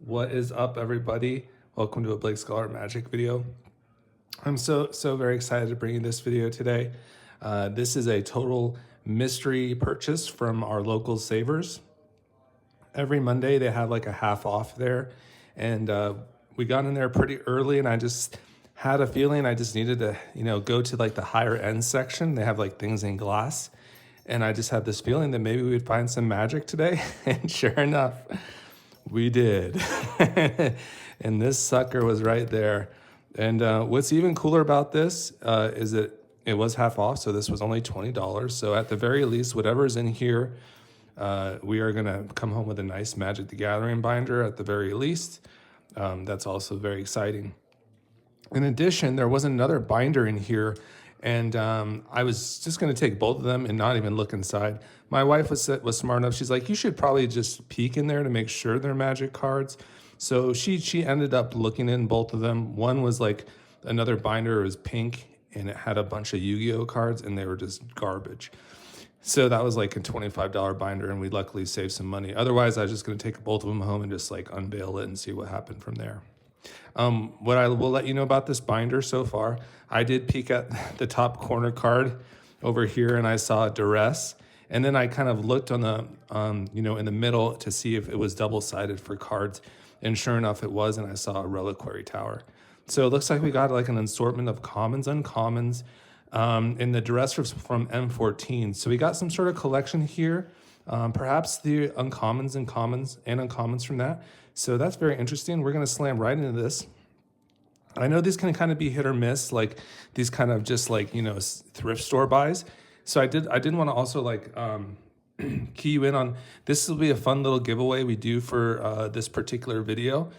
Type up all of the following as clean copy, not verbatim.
What is up, everybody? Welcome to a Blake Scholar Magic video. I'm so very excited to bring you this video today. This is a total mystery purchase from our local Savers. Every Monday they have like a half off there, and we got in there pretty early, and I just had a feeling I just needed to, go to like the higher end section. They have like things in glass, and I just had this feeling that maybe we'd find some magic today. And sure enough, we did. And this sucker was right there. And what's even cooler about this is that it was half off, so this was only $20. So at the very least, whatever's in here, we are gonna come home with a nice Magic the Gathering binder at the very least. That's also very exciting. In addition, there was another binder in here, and I was just gonna take both of them and not even look inside. My wife was smart enough. She's like, you should probably just peek in there to make sure they're Magic cards. So she ended up looking in both of them. One was like another binder, it was pink, and it had a bunch of Yu-Gi-Oh cards, and they were just garbage. So that was like a $25 binder, and we luckily saved some money. Otherwise, I was just gonna take both of them home and just like unveil it and see what happened from there. What I will let you know about this binder so far, I did peek at the top corner card over here, and I saw Duress. And then I kind of looked on the, in the middle to see if it was double-sided for cards. And sure enough, it was, and I saw a Reliquary Tower. So it looks like we got like an assortment of commons, uncommons, and the Duress was from M14. So we got some sort of collection here, perhaps the uncommons and commons and uncommons from that. So that's very interesting. We're gonna slam right into this. I know these can kind of be hit or miss, like these kind of just like, thrift store buys. So I did want to also like key you in on, this will be a fun little giveaway we do for this particular video.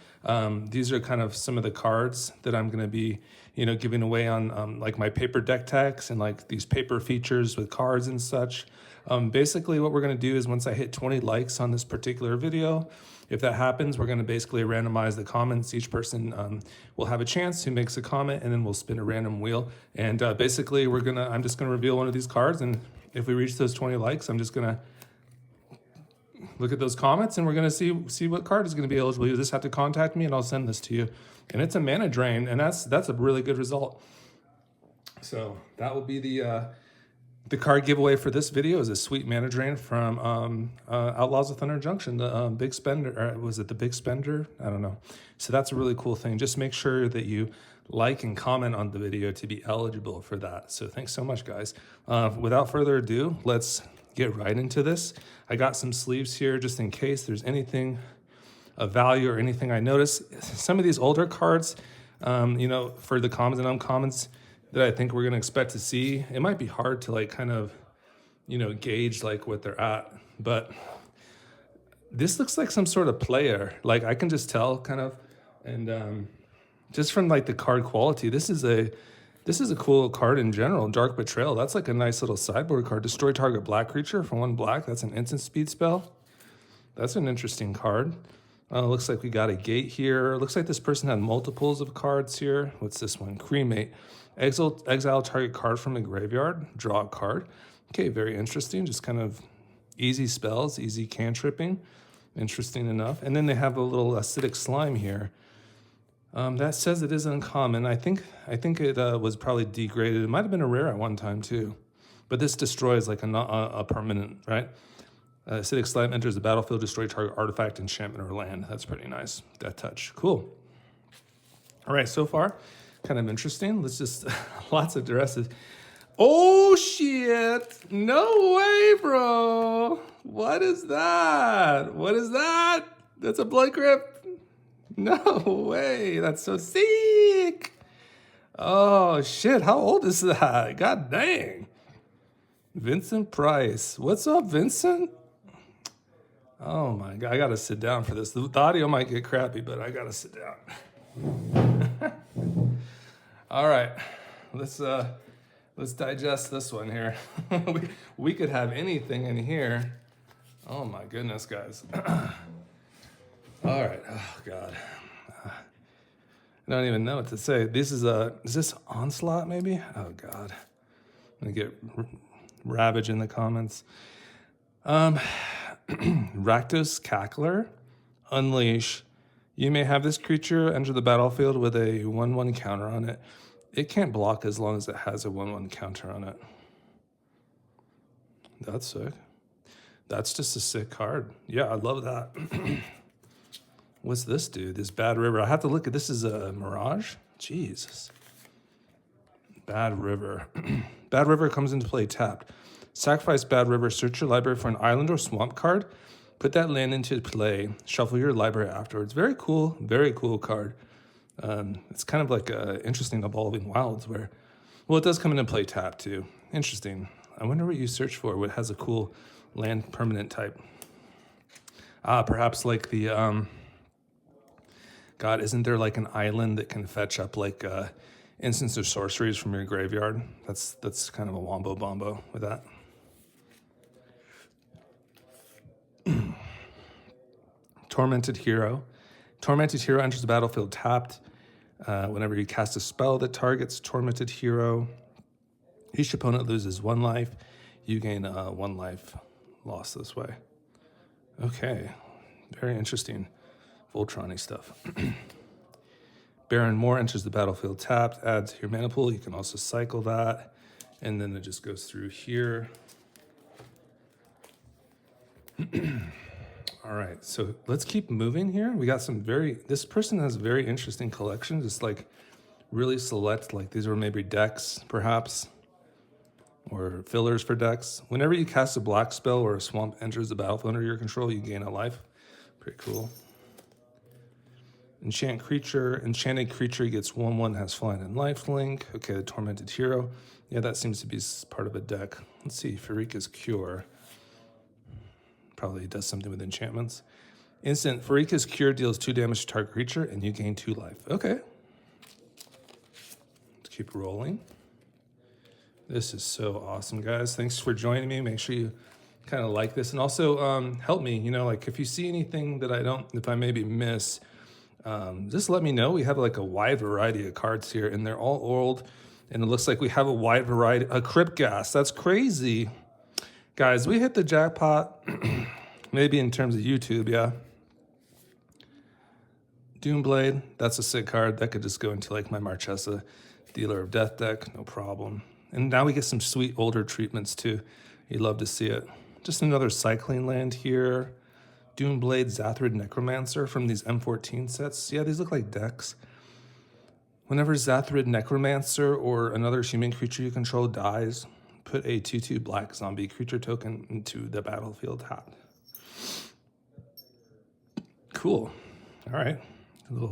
These are kind of some of the cards that I'm going to be, giving away on like my paper deck techs and like these paper features with cards and such. Basically what we're going to do is once I hit 20 likes on this particular video, if that happens, we're going to basically randomize the comments. Each person will have a chance who makes a comment, and then we'll spin a random wheel. And basically, I'm just gonna reveal one of these cards, and if we reach those 20 likes, I'm just gonna look at those comments, and we're gonna see what card is gonna be eligible. You just have to contact me, and I'll send this to you. And it's a mana drain, and that's a really good result. So that will be the card giveaway for this video is a sweet mana drain from Outlaws of Thunder Junction, the big spender, or was it the big spender? I don't know. So that's a really cool thing. Just make sure that you like and comment on the video to be eligible for that. So thanks so much, guys. Without further ado, let's get right into this. I got some sleeves here just in case there's anything of value or anything I notice. Some of these older cards, for the commons and uncommons, that I think we're gonna expect to see. It might be hard to like kind of, gauge like what they're at, but this looks like some sort of player. Like I can just tell kind of, and just from like the card quality, this is a cool card in general. Dark Betrayal, that's like a nice little sideboard card. Destroy target black creature for 1 black. That's an instant speed spell. That's an interesting card. Looks like we got a gate here. Looks like this person had multiples of cards here. What's this one? Cremate. Exile target card from the graveyard. Draw a card. Okay, very interesting. Just kind of easy spells, easy cantripping. Interesting enough. And then they have a little acidic slime here. That says it is uncommon. I think it was probably degraded. It might have been a rare at one time too. But this destroys like a permanent, right? Acidic slime enters the battlefield, destroy target artifact, enchantment, or land. That's pretty nice. Death touch. Cool. All right, so far, kind of interesting. Let's just, lots of dresses. Oh, shit. No way, bro. What is that? What is that? That's a blood grip? No way. That's so sick. Oh, shit. How old is that? God dang. Vincent Price. What's up, Vincent? Oh my God, I gotta sit down for this. The audio might get crappy, but I gotta sit down. All right, let's digest this one here. we could have anything in here. Oh my goodness, guys. All right, oh God. I don't even know what to say. This is this Onslaught maybe? Oh God, I'm gonna get Ravage in the comments. Rakdos Cackler, Unleash, You may have this creature enter the battlefield with a 1/1 counter on it. It can't block as long as it has a 1/1 counter on it. That's sick. That's just a sick card. Yeah, I love that. What's this dude? This Bad River. I have to look at this. Is a Mirage? Jesus. Bad River. Bad River comes into play tapped. Sacrifice Bad River, search your library for an island or swamp card. Put that land into play. Shuffle your library afterwards. Very cool card. It's kind of like a interesting Evolving Wilds where, well, it does come into play tapped too. Interesting. I wonder what you search for. What has a cool land permanent type? Perhaps like the God, isn't there like an island that can fetch up like instants or sorceries from your graveyard? That's kind of a wombo bombo with that. Tormented Hero. Tormented Hero enters the battlefield tapped. Whenever you cast a spell that targets Tormented Hero, each opponent loses 1 life. You gain 1 life lost this way. Okay, very interesting. Voltron-y stuff. Baron Moore enters the battlefield tapped, adds to your mana pool. You can also cycle that, and then it just goes through here. All right, so let's keep moving here. We got some this person has a very interesting collection, just like really select, like these are maybe decks, perhaps, or fillers for decks. Whenever you cast a black spell or a swamp enters the battlefield under your control, you gain a life. Pretty cool. Enchanted creature gets 1/1, has flying and lifelink. Okay, the Tormented Hero. Yeah, that seems to be part of a deck. Let's see, Farika's Cure. Probably does something with enchantments. Instant, Farika's Cure deals 2 damage to target creature, and you gain 2 life. Okay. Let's keep rolling. This is so awesome, guys. Thanks for joining me. Make sure you kind of like this. And also help me, like if you see anything that if I maybe miss, just let me know. We have like a wide variety of cards here, and they're all old. And it looks like we have a wide variety. A Crypt Gas. That's crazy. Guys, we hit the jackpot. Maybe in terms of YouTube, yeah. Doomblade, that's a sick card. That could just go into like my Marchesa Dealer of Death deck, no problem. And now we get some sweet older treatments too. You'd love to see it. Just another cycling land here. Doomblade, Zathrid Necromancer from these M14 sets. Yeah, these look like decks. Whenever Zathrid Necromancer or another human creature you control dies, put a 2/2 black zombie creature token into the battlefield tapped. Cool. All right.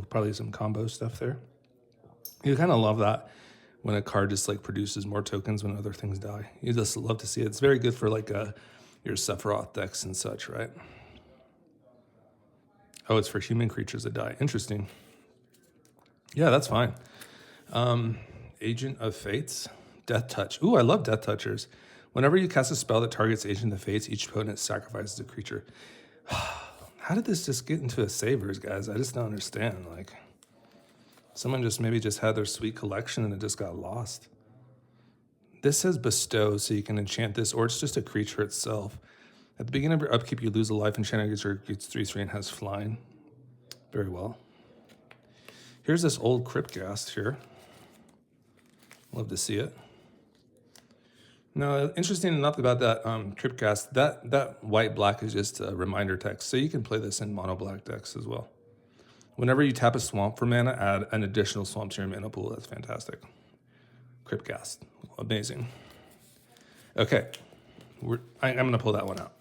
Probably some combo stuff there. You kind of love that when a card just like produces more tokens when other things die. You just love to see it. It's very good for like your Sephiroth decks and such, right? Oh, it's for human creatures that die. Interesting. Yeah, that's fine. Agent of Fates. Death Touch. Ooh, I love Death Touchers. Whenever you cast a spell that targets Agent of Fates, each opponent sacrifices a creature. How did this just get into a Savers, guys? I just don't understand. Like, someone maybe just had their sweet collection and it just got lost. This says Bestow, so you can enchant this, or it's just a creature itself. At the beginning of your upkeep, you lose a life. Enchanted creature gets 3/3 and has flying. Very well. Here's this old Crypt Gas here. Love to see it. Now, interesting enough about that Crypt Gas, that white-black is just a reminder text, so you can play this in mono-black decks as well. Whenever you tap a swamp for mana, add an additional swamp to your mana pool. That's fantastic. Crypt Gas, amazing. Okay, I'm going to pull that one out.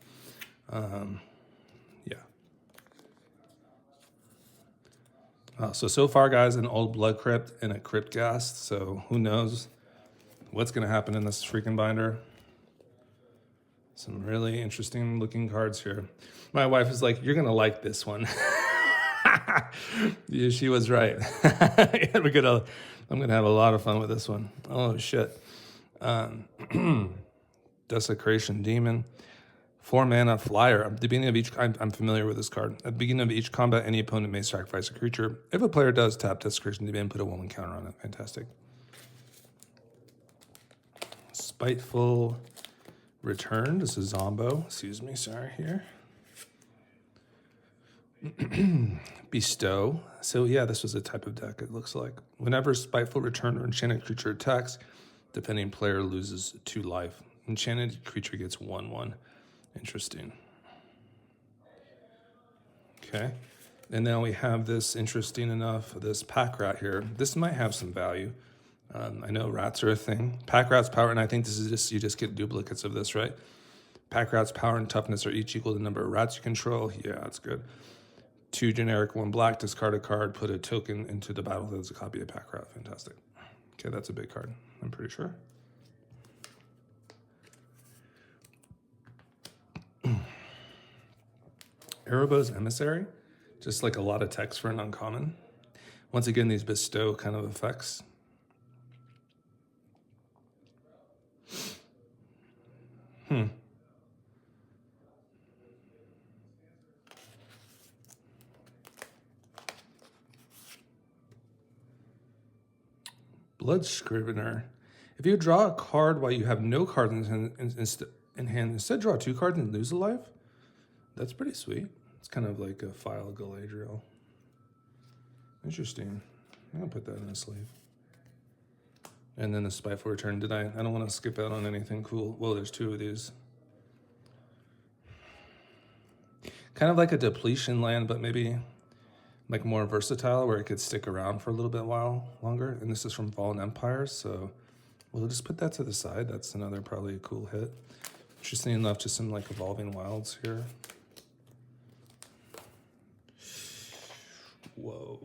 Yeah. So far, guys, an old Blood Crypt and a Crypt Gas, so who knows what's going to happen in this freaking binder. Some really interesting looking cards here. My wife is like, you're going to like this one. Yeah, she was right. I'm going to have a lot of fun with this one. Oh, shit. Desecration Demon. 4 mana flyer. At the beginning of each, I'm familiar with this card. At the beginning of each combat, any opponent may sacrifice a creature. If a player does, tap Desecration Demon, put a 1/1 counter on it. Fantastic. Spiteful Return. This is Zombo. Excuse me, sorry here. Bestow. So yeah, this was a type of deck, it looks like. Whenever Spiteful Return or Enchanted Creature attacks, defending player loses 2 life. Enchanted Creature gets 1/1. Interesting. Okay. And now we have this, interesting enough, this pack rat here. This might have some value. I know rats are a thing. Pack rat's power, and I think this is just, you just get duplicates of this, right? Pack rat's power and toughness are each equal to the number of rats you control. Yeah, that's good. 2 generic, 1 black, discard a card, put a token into the battlefield as a copy of pack rat. Fantastic. Okay, that's a big card, I'm pretty sure. Erebos Emissary, just like a lot of text for an uncommon. Once again, these bestow kind of effects. Blood Scrivener. If you draw a card while you have no cards in hand, instead draw 2 cards and lose a life. That's pretty sweet. It's kind of like a File of Galadriel. Interesting. I'm gonna put that in a sleeve. And then the Spiteful Return. I don't want to skip out on anything cool. Well, there's 2 of these. Kind of like a depletion land, but maybe like more versatile, where it could stick around for a little bit while longer. And this is from Fallen Empires, so we'll just put that to the side. That's another probably a cool hit. Interesting enough, just some like Evolving Wilds here. Whoa.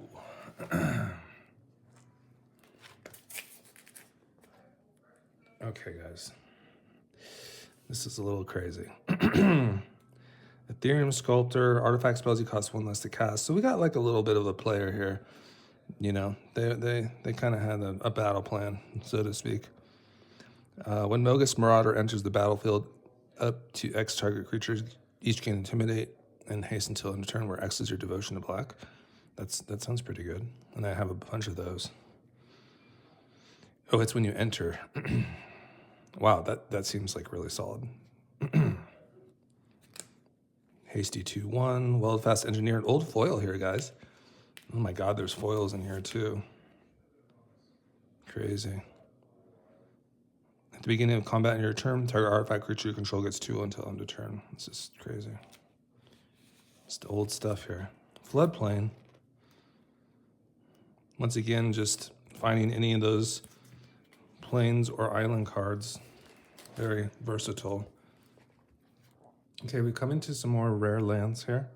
Okay, guys. This is a little crazy. Ethereum Sculptor, artifact spells you cost 1 less to cast. So we got like a little bit of a player here. You know, they kind of had a battle plan, so to speak. When Mogus Marauder enters the battlefield, up to X target creatures each can intimidate and haste until end of turn, where X is your devotion to black. That sounds pretty good. And I have a bunch of those. Oh, it's when you enter. Wow, that seems like really solid. Hasty 2/1, Weldfast Engineer, old foil here, guys. Oh my God, there's foils in here too. Crazy. At the beginning of combat in your turn, target artifact creature you control gets 2 until end of turn. This is crazy. It's the old stuff here. Floodplain. Once again, just finding any of those plains or island cards. Very versatile. Okay, we come into some more rare lands here.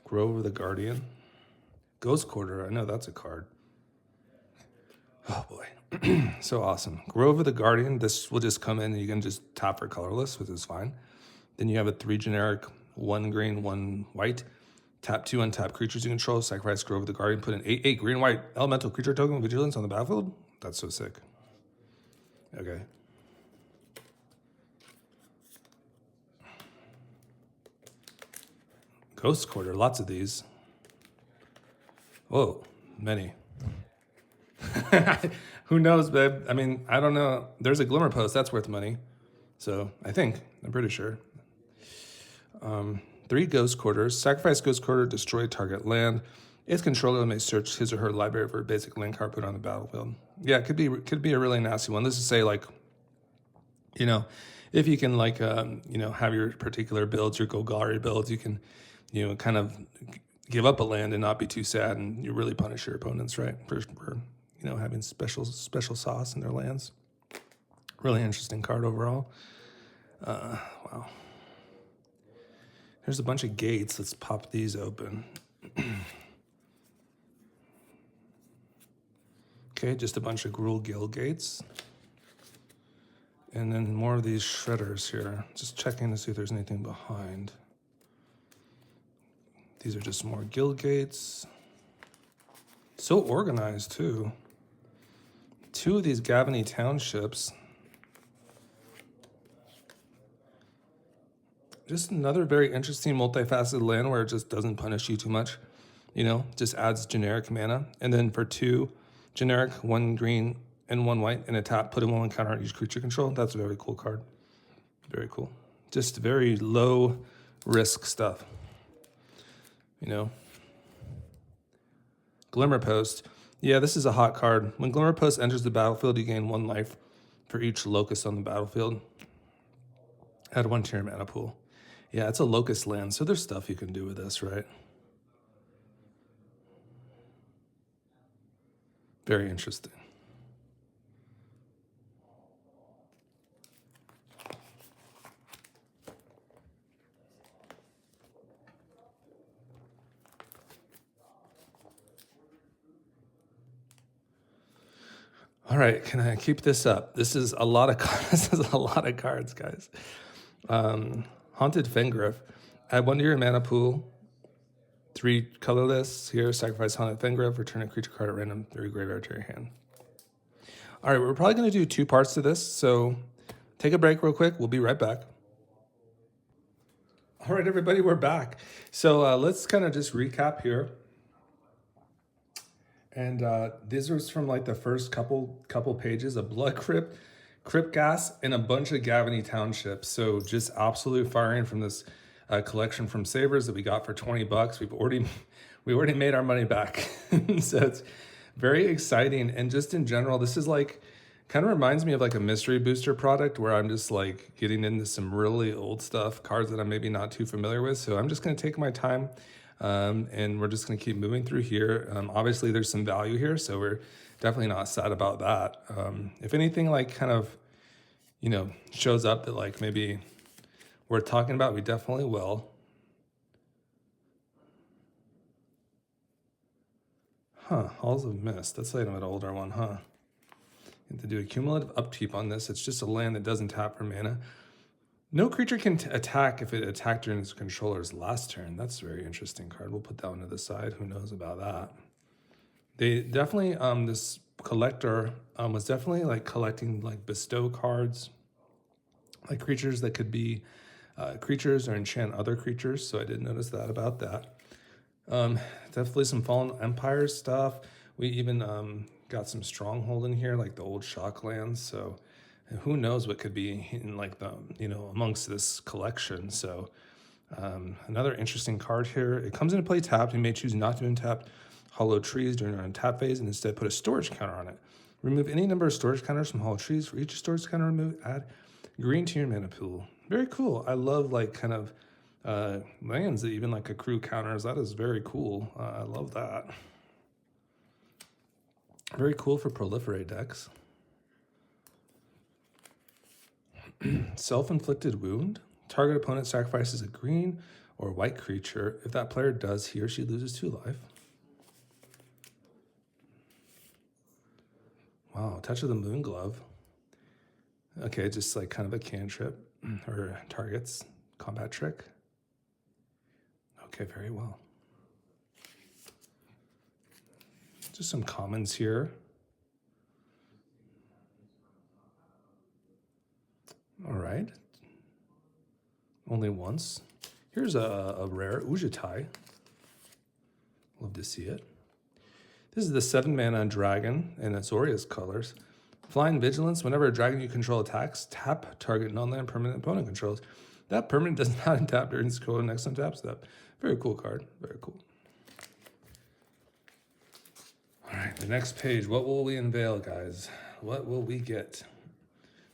Grove of the Guardian. Ghost Quarter, I know that's a card. Oh boy, so awesome. Grove of the Guardian, this will just come in and you can just tap for colorless, which is fine. Then you have a 3 generic, 1 green, 1 white. Tap 2 untap creatures you control, sacrifice Grove of the Guardian, put an 8/8 green-white elemental creature token with vigilance on the battlefield. That's so sick. Okay. Ghost Quarter, lots of these. Whoa, many. Who knows, babe? I mean, I don't know. There's a Glimmer Post, that's worth money. So I'm pretty sure. 3 Ghost Quarters. Sacrifice Ghost Quarter, destroy target land. Its controller may search his or her library for a basic land card put on the battlefield. Yeah, it could be a really nasty one. Let's just say, like, you know, if you can, like, you know, have your particular builds, your Golgari builds, you can, you know, kind of give up a land and not be too sad, and you really punish your opponents, right? For you know, having special sauce in their lands. Really interesting card overall. Wow. There's a bunch of gates. Let's pop these open. Okay, just a bunch of Gruul Guild gates. And then more of these shredders here. Just checking to see if there's anything behind. These are just more guild gates. So organized too. 2 of these Gavany townships. Just another very interesting multifaceted land where it just doesn't punish you too much. You know, just adds generic mana. And then for 2 generic, 1 green and 1 white, and a tap, put a 1/1 counter on each creature control. That's a very cool card. Very cool. Just very low risk stuff. You know, Glimmer Post. Yeah, this is a hot card. When Glimmer Post enters the battlefield, you gain 1 life for each locust on the battlefield. Add 1 to your mana pool. Yeah, it's a locust land, so there's stuff you can do with this, right? Very interesting. All right, can I keep this up? This is a lot of this is a lot of cards, guys. Haunted Fengriff. Add 1 to your mana pool. 3 colorless here. Sacrifice Haunted Fengriff. Return a creature card at random through your graveyard to your hand. All right, we're probably going to do 2 parts to this, so take a break real quick. We'll be right back. All right, everybody, we're back. So let's kind of just recap here. And this was from like the first couple pages of Blood Crypt, Crypt Gas, and a bunch of Gavany Townships. So just absolute firing from this collection from Savers that we got for 20 bucks. We already made our money back. So it's very exciting. And just in general, this is like, kind of reminds me of like a mystery booster product where I'm just like getting into some really old stuff, cards that I'm maybe not too familiar with. So I'm just going to take my time. And we're just going to keep moving through here. Obviously, there's some value here, so we're definitely not sad about that. If anything, like kind of, you know, shows up that like maybe we're talking about, we definitely will. Halls of Mist. That's like an older one, huh? You have to do a cumulative upkeep on this. It's just a land that doesn't tap for mana. No creature can attack if it attacked during its controller's last turn. That's a very interesting card. We'll put that one to the side. Who knows about that? They definitely, this collector was definitely like collecting like bestow cards, like creatures that could be creatures or enchant other creatures. So I did notice that about that. Definitely some Fallen Empire stuff. We even got some Stronghold in here, like the old Shock lands. So who knows what could be in like the, you know, amongst this collection. So another interesting card here. It comes into play tapped. You may choose not to untap Hollow Trees during your untap phase and instead put a storage counter on it. Remove any number of storage counters from Hollow Trees. For each storage counter removed, add green to your mana pool. Very cool. I love like kind of lands that even like accrue counters. That is very cool. I love that. Very cool for proliferate decks. Self-inflicted wound. Target opponent sacrifices a green or white creature. If that player does, he or she loses 2 life. Wow, Touch of the Moon Glove. Okay, just like kind of a cantrip or targets combat trick. Okay, very well. Just some commons here. All right. Only once. Here's a rare Ujitai. Love to see it. This is the 7-mana dragon in Azorius colors. Flying Vigilance. Whenever a dragon you control attacks, tap target non-land permanent opponent controls. That permanent does not untap during its control next untap step. Very cool card. Very cool. All right, the next page. What will we unveil, guys? What will we get?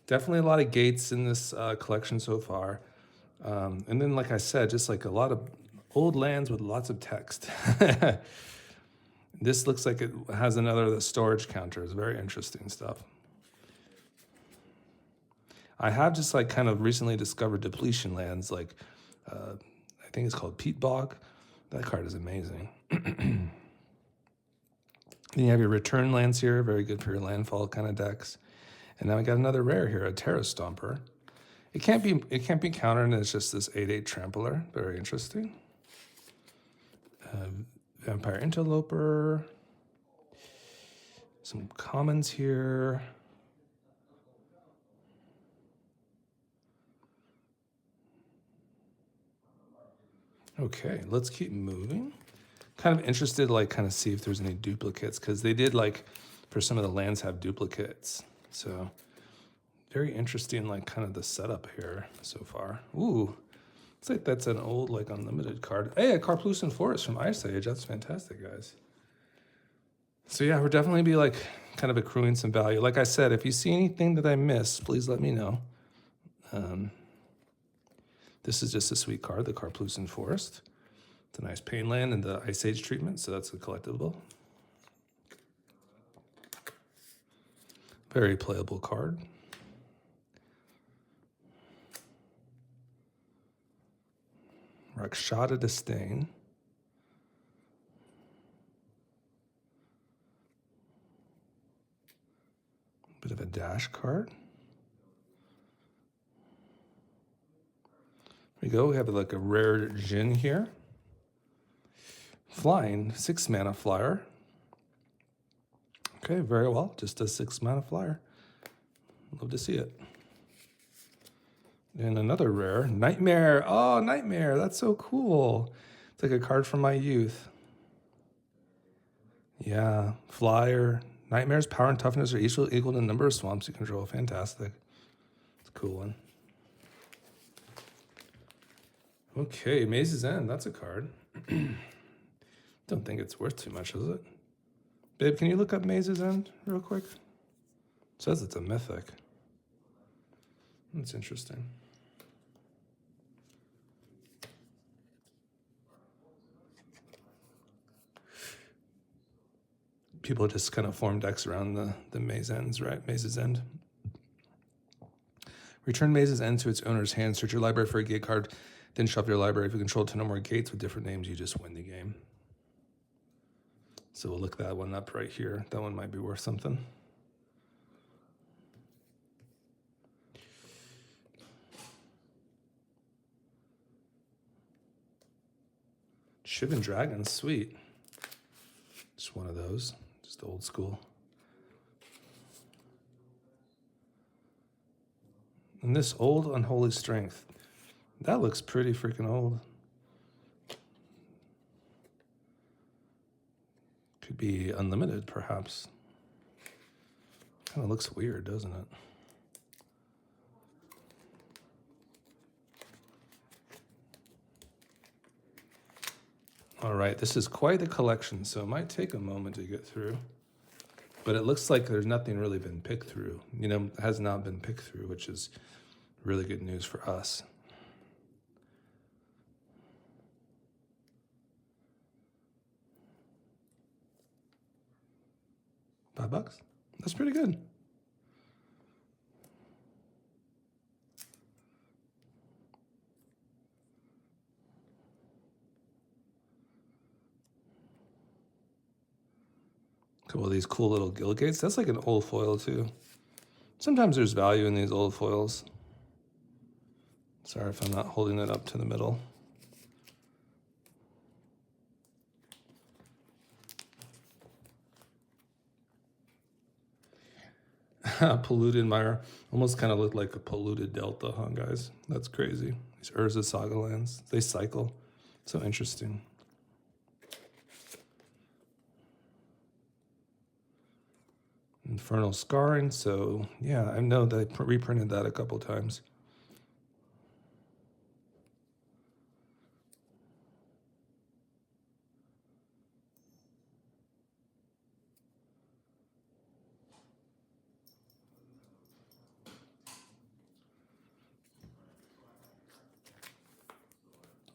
Definitely a lot of gates in this collection so far. And then, like I said, just like a lot of old lands with lots of text. This looks like it has another of the storage counters. Very interesting stuff. I have just like kind of recently discovered depletion lands. Like I think it's called Peat Bog. That card is amazing. Then you have your return lands here. Very good for your landfall kind of decks. And now we got another rare here, a Terra Stomper. It can't be countered, and it's just this 8/8 trampler. Very interesting. Vampire Interloper. Some commons here. Okay, let's keep moving. Kind of interested, like, kind of see if there's any duplicates, because they did, like, for some of the lands have duplicates. So very interesting, like kind of the setup here so far. Ooh, looks like that's an old like unlimited card. Hey, a Carplucent Forest from Ice Age. That's fantastic, guys. So yeah, we're definitely be like kind of accruing some value. Like I said, if you see anything that I missed, please let me know. This is just a sweet card, the Carplucent Forest. It's a nice pain land and the Ice Age treatment, so that's a collectible. Very playable card. Rakshata Disdain. Bit of a dash card. There we go. We have like a rare Jin here. Flying, 6 mana flyer. Okay, very well. Just a 6 mana flyer. Love to see it. And another rare, Nightmare. Oh, Nightmare. That's so cool. It's like a card from my youth. Yeah, flyer. Nightmare's power and toughness are equal to the number of swamps you control. Fantastic. It's a cool one. Okay, Maze's End. That's a card. Don't think it's worth too much, is it? Babe, can you look up Maze's End real quick? It says it's a mythic. That's interesting. People just kind of form decks around the Maze Ends, right? Maze's End. Return Maze's End to its owner's hand. Search your library for a gate card. Then shuffle your library. If you control 10 or more gates with different names, you just win the game. So we'll look that one up right here. That one might be worth something. Shivan Dragons, sweet. Just one of those, just old school. And this old Unholy Strength, that looks pretty freaking old. Could be unlimited, perhaps. Kind of looks weird, doesn't it? All right, this is quite a collection, so it might take a moment to get through. But it looks like there's nothing really been picked through. You know, has not been picked through, which is really good news for us. $5? That's pretty good. Couple of these cool little guild gates. That's like an old foil too. Sometimes there's value in these old foils. Sorry if I'm not holding it up to the middle. Polluted Mire. Almost kind of looked like a polluted delta, huh, guys? That's crazy. These Urza Saga lands, they cycle. So interesting. Infernal Scarring, so yeah, I know they reprinted that a couple times.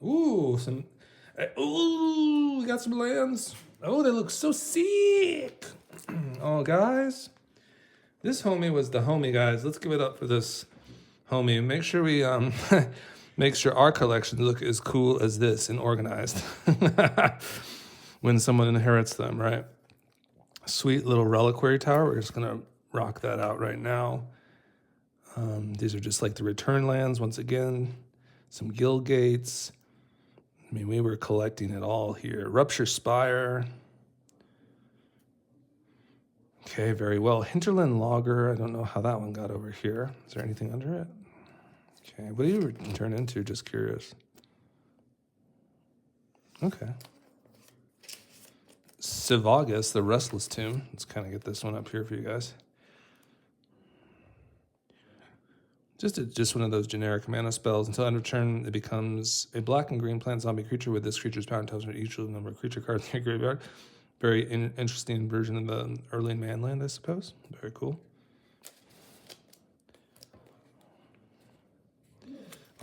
Ooh, we got some lands. Oh, they look so sick. Oh, guys, this homie was the homie, guys. Let's give it up for this homie. Make sure we make sure our collections look as cool as this and organized when someone inherits them, right? Sweet little reliquary tower. We're just gonna rock that out right now. These are just like the return lands once again. Some guild gates. I mean, we were collecting it all here. Rupture Spire. Okay, very well. Hinterland Logger. I don't know how that one got over here. Is there anything under it? Okay, what do you turn into? Just curious. Okay. Sivagus, the Restless Tomb. Let's kind of get this one up here for you guys. Just one of those generic mana spells. Until end of turn, it becomes a black and green plant zombie creature with this creature's power and tells you each of the number of creature cards in your graveyard. Very interesting version of the early Manland, I suppose. Very cool.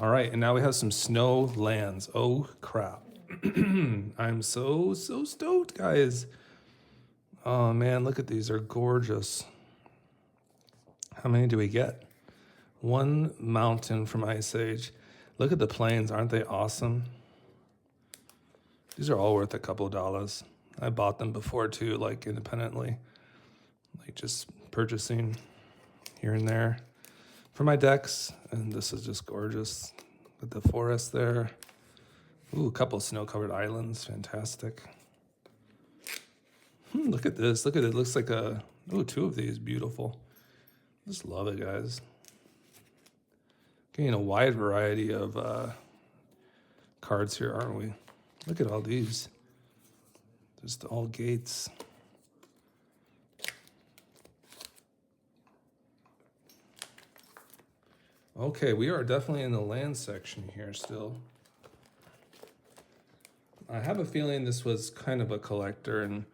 All right, and now we have some snow lands. Oh, crap. I'm so stoked, guys. Oh, man, look at these. They're gorgeous. How many do we get? One mountain from Ice Age. Look at the plains. Aren't they awesome? These are all worth a couple of dollars. I bought them before, too, like independently. Like just purchasing here and there for my decks. And this is just gorgeous with the forest there. Ooh, a couple of snow-covered islands. Fantastic. Look at this. Look at it. It looks like a... Ooh, two of these. Beautiful. Just love it, guys. Getting a wide variety of cards here, aren't we? Look at all these. Just all gates. Okay, we are definitely in the land section here still. I have a feeling this was kind of a collector, and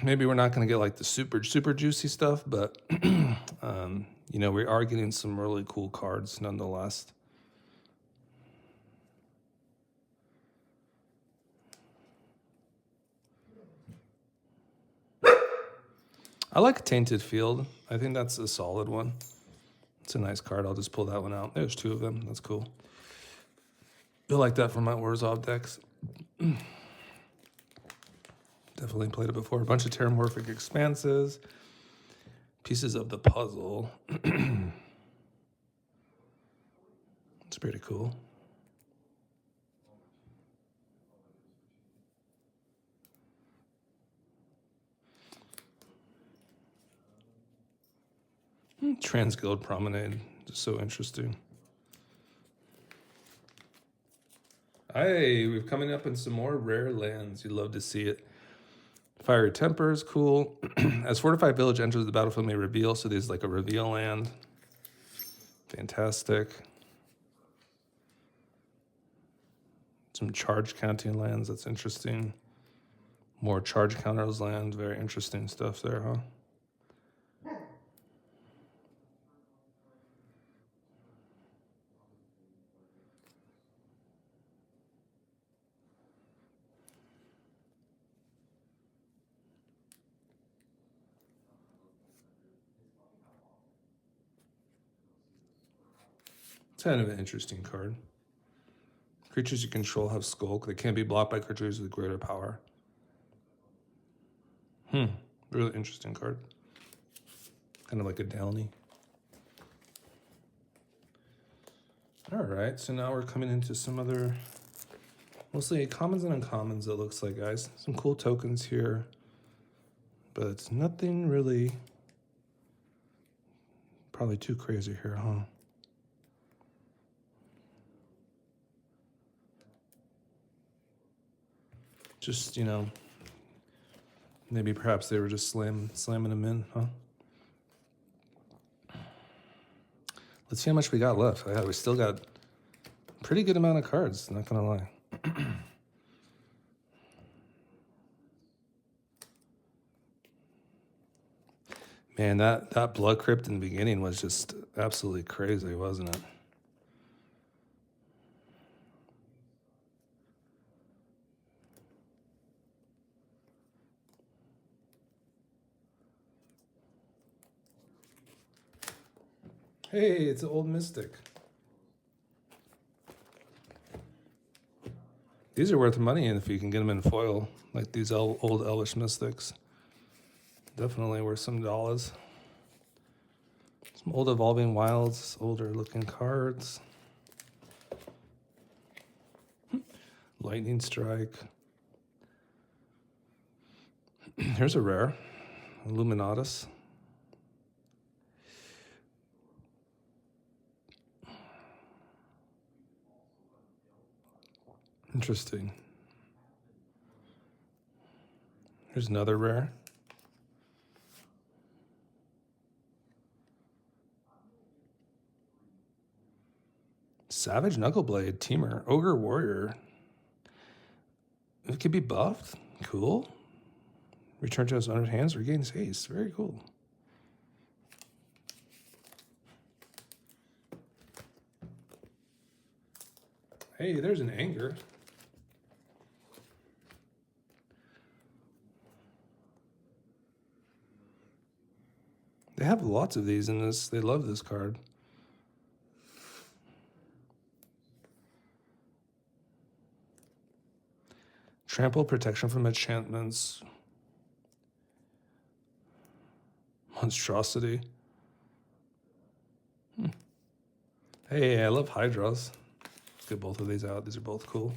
maybe we're not going to get like the super juicy stuff, but you know, we are getting some really cool cards nonetheless. I like Tainted Field. I think that's a solid one. It's a nice card. I'll just pull that one out. There's two of them. That's cool. Feel like that for my Warzov decks. Definitely played it before. A bunch of Terramorphic Expanses. Pieces of the puzzle. It's pretty cool. Transguild Promenade. Just so interesting. Hey, we're coming up in some more rare lands. You'd love to see it. Fiery Temper is cool. As Fortified Village enters the battlefield, may reveal. So there's like a reveal land. Fantastic. Some charge counting lands. That's interesting. More charge counters land. Very interesting stuff there, huh? It's kind of an interesting card. Creatures you control have Skulk. They can't be blocked by creatures with greater power. Really interesting card. Kind of like a Downy. All right, so now we're coming into some other, mostly commons and uncommons, it looks like, guys. Some cool tokens here, but it's nothing really probably too crazy here, huh? Just, you know, maybe perhaps they were just slamming them in, huh? Let's see how much we got left. Yeah, we still got a pretty good amount of cards, not gonna lie. Man, that Blood Crypt in the beginning was just absolutely crazy, wasn't it? Hey, it's an old Mystic. These are worth money, and if you can get them in foil, like these old Elvish Mystics. Definitely worth some dollars. Some old Evolving Wilds, older looking cards. Lightning Strike. Here's a rare. Illuminatus. Interesting. Here's another rare. Savage Knuckleblade, Teamer, Ogre Warrior. It could be buffed. Cool. Return to his owner's hands or gains haste. Very cool. Hey, there's an anger. They have lots of these in this. They love this card. Trample, protection from enchantments. Monstrosity. Hey, I love Hydras. Let's get both of these out. These are both cool.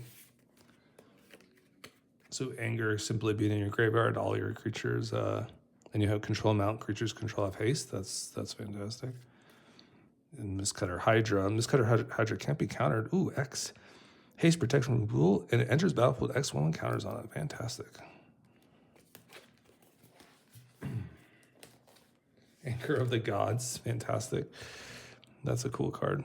So anger, simply being in your graveyard, all your creatures, and you have control mount, creatures control have haste. That's fantastic. And Miscutter Hydra. Miscutter Hydra can't be countered. Ooh, X. Haste, protection from rule, and it enters battlefield X1 and counters on it. Fantastic. Anchor of the Gods. Fantastic. That's a cool card.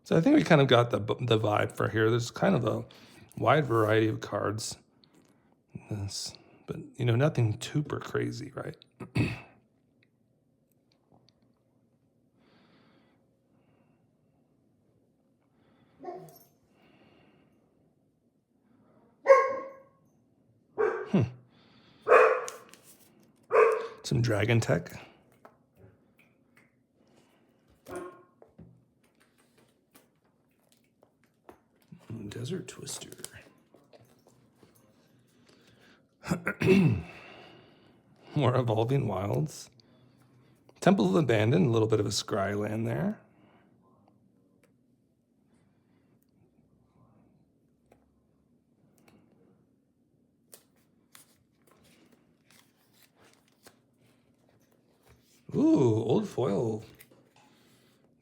So I think we kind of got the vibe for here. There's kind of a wide variety of cards. But, you know, nothing super crazy, right? Some Dragon Tech. Desert Twister. More Evolving Wilds. Temple of Abandon, a little bit of a scry land there. Ooh, old foil.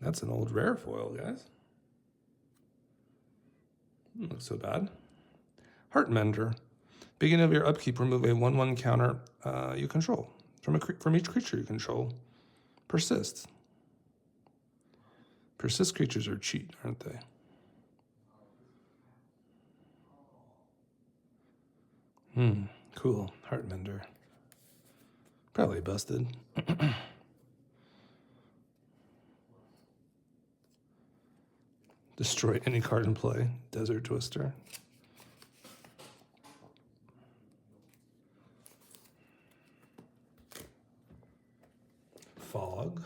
That's an old rare foil, guys. Doesn't look so bad. Heartmender. Beginning of your upkeep, remove a 1/1 counter you control from each creature you control. Persist. Persist creatures are cheat, aren't they? Cool. Heartmender. Probably busted. Destroy any card in play. Desert Twister. Fog.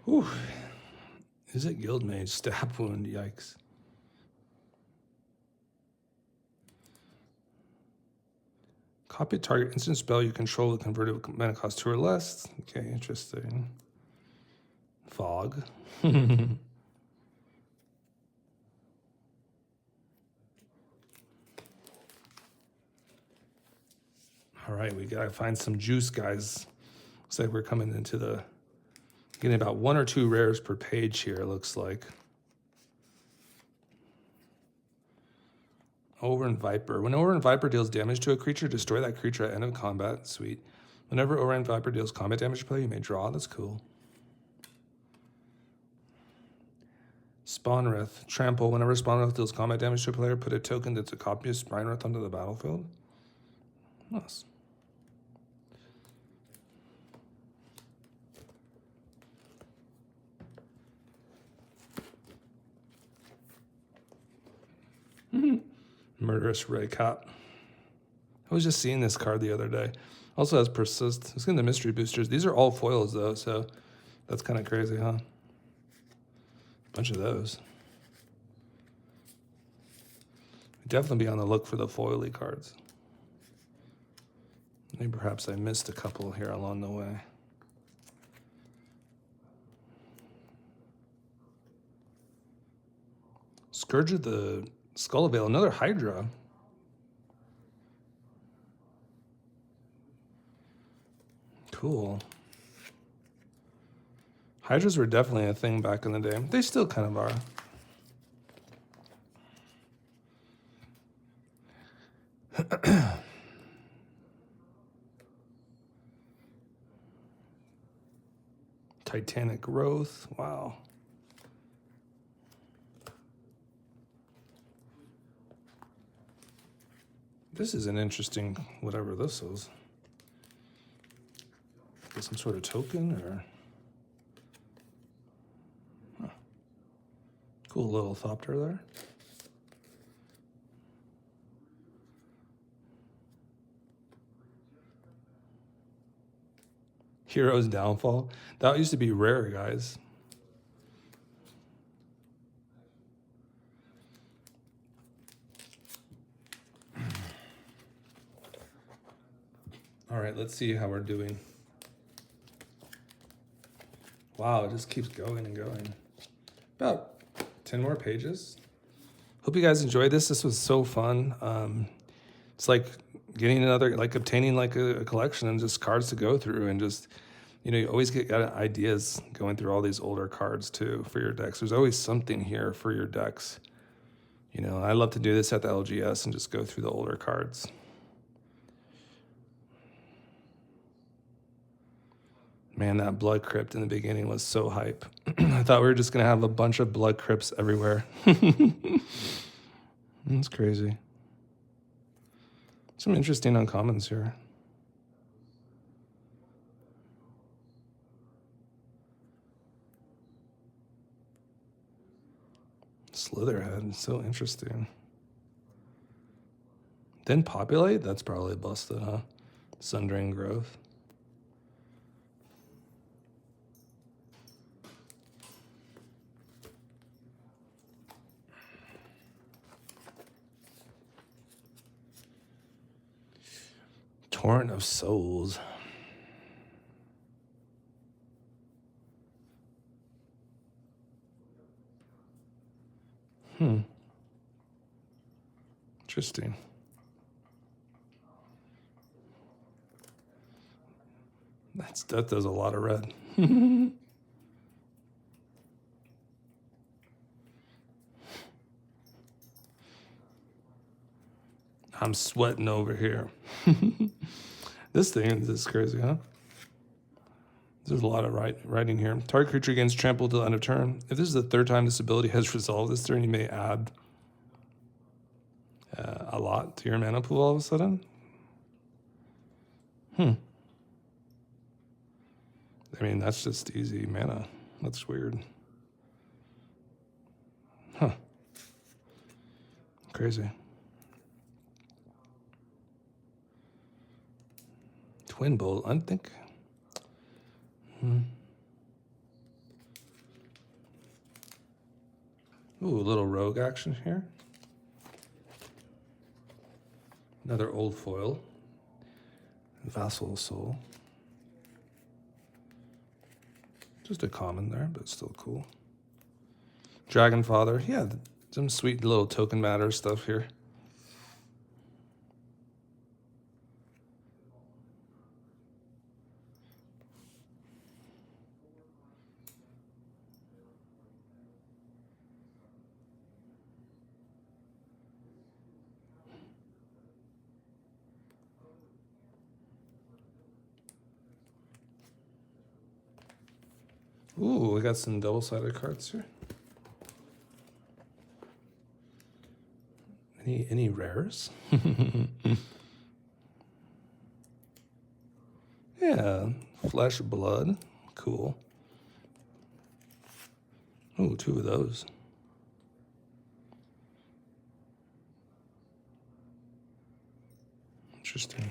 Whew. Is it Guildmage? Stab Wound. Yikes. Copy target instant spell you control the converted mana cost 2 or less. Okay, interesting. Fog. All right, we gotta find some juice, guys. Looks like we're coming into the getting about 1 or 2 rares per page here, it looks like. Overrun Viper. When Overrun Viper deals damage to a creature, destroy that creature at end of combat. Sweet. Whenever Overrun Viper deals combat damage to play, you may draw. That's cool. Spawnwrath. Trample. Whenever Spawnwrath deals combat damage to a player, put a token that's a copy of Spawnwrath onto the battlefield. Nice. Murderous Red Cop. I was just seeing this card the other day. Also has Persist. Let's get into Mystery Boosters. These are all foils, though, so that's kind of crazy, huh? Bunch of those. Definitely be on the look for the foily cards. Maybe perhaps I missed a couple here along the way. Scourge of the Skull Veil, another Hydra. Cool. Hydras were definitely a thing back in the day. They still kind of are. Titanic Growth. Wow. This is an interesting, whatever this is. Some sort of token or... Huh. Cool little thopter there. Hero's Downfall. That used to be rare, guys. All right, let's see how we're doing. Wow, it just keeps going and going. About 10 more pages. Hope you guys enjoyed this. This was so fun. It's like getting another, like obtaining like a collection and just cards to go through, and just, you know, you always get ideas going through all these older cards too for your decks. There's always something here for your decks. You know, I love to do this at the LGS and just go through the older cards. Man, that Blood Crypt in the beginning was so hype. I thought we were just going to have a bunch of Blood Crypts everywhere. That's crazy. Some interesting uncommons here. Slitherhead, so interesting. Then Populate, that's probably busted, huh? Sundering Growth. Torrent of Souls. Interesting. That does a lot of red. I'm sweating over here. This is crazy, huh? There's a lot of writing here. Target creature gains trample till the end of turn. If this is the third time this ability has resolved this turn, you may add a lot to your mana pool all of a sudden. I mean, that's just easy mana. That's weird. Huh. Crazy. Twin Bolt, I think. Ooh, a little rogue action here. Another old foil. Vassal Soul. Just a common there, but still cool. Dragon Father, yeah, some sweet little token matter stuff here. Ooh, we got some double-sided cards here. Any rares? Yeah, Flesh Blood, cool. Ooh, 2 of those. Interesting.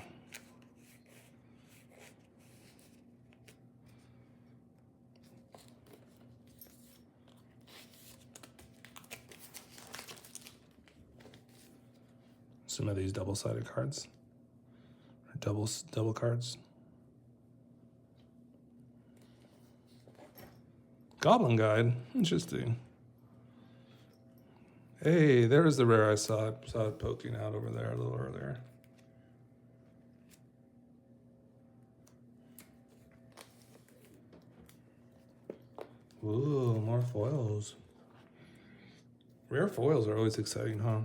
Some of these double-sided cards, or double cards. Goblin Guide, interesting. Hey, there's the rare I saw it poking out over there a little earlier. Ooh, more foils. Rare foils are always exciting, huh?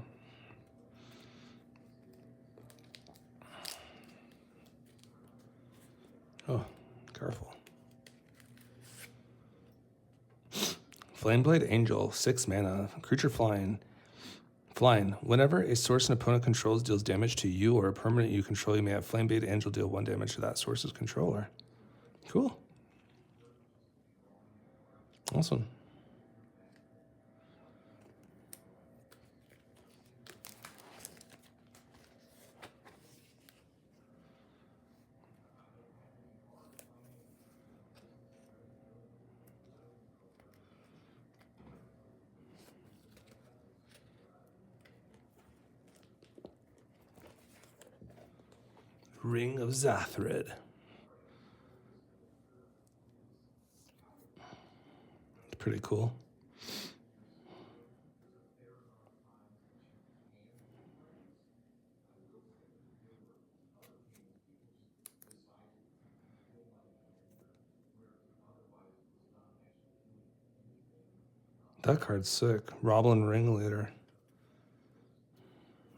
Oh, careful. Flameblade Angel, 6 mana, creature flying. Flying. Whenever a source an opponent controls deals damage to you or a permanent you control, you may have Flame Bait Angel deal 1 damage to that source's controller. Cool. Awesome. Ring of Zathred. Pretty cool. That card's sick. Roblin Ringleader.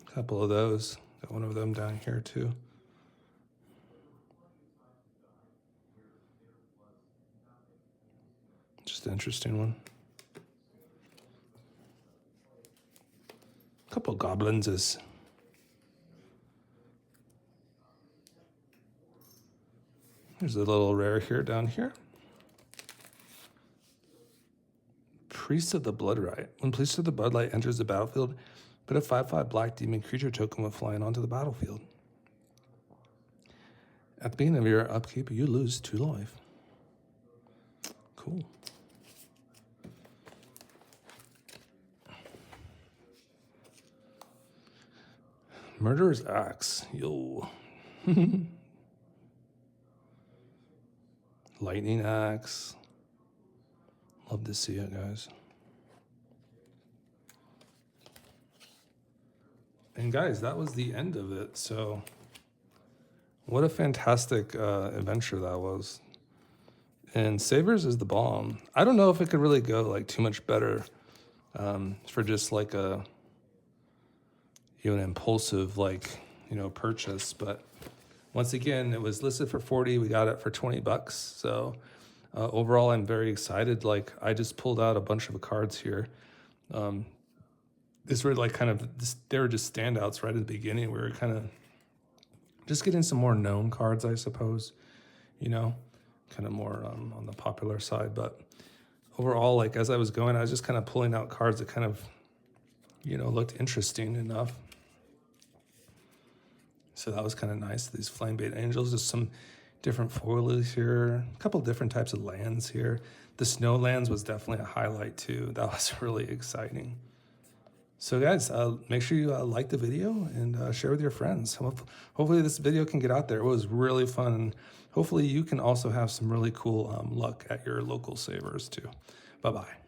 A couple of those. Got one of them down here too. Just an interesting one. A couple goblins is. There's a little rare here down here. Priest of the Bloodlight. When Priest of the Bloodlight enters the battlefield, put a 5/5 black demon creature token with flying onto the battlefield. At the beginning of your upkeep, you lose 2 life. Cool. Murderer's Axe. Yo. Lightning Axe. Love to see it, guys. And guys, that was the end of it. So what a fantastic adventure that was. And Savers is the bomb. I don't know if it could really go like too much better for just like a, an impulsive purchase. But once again, it was listed for 40. We got it for 20 bucks. So overall, I'm very excited. Like I just pulled out a bunch of cards here. These were like they were just standouts right at the beginning. We were kind of just getting some more known cards, I suppose, kind of more on the popular side. But overall, like as I was going, I was just kind of pulling out cards that kind of, looked interesting enough. So that was kind of nice. These Flame Bait Angels, just some different foilies here, a couple different types of lands here. The snow lands was definitely a highlight too. That was really exciting. So guys, make sure you like the video and share with your friends. Hopefully this video can get out there. It was really fun. And hopefully you can also have some really cool luck at your local Savers too. Bye-bye.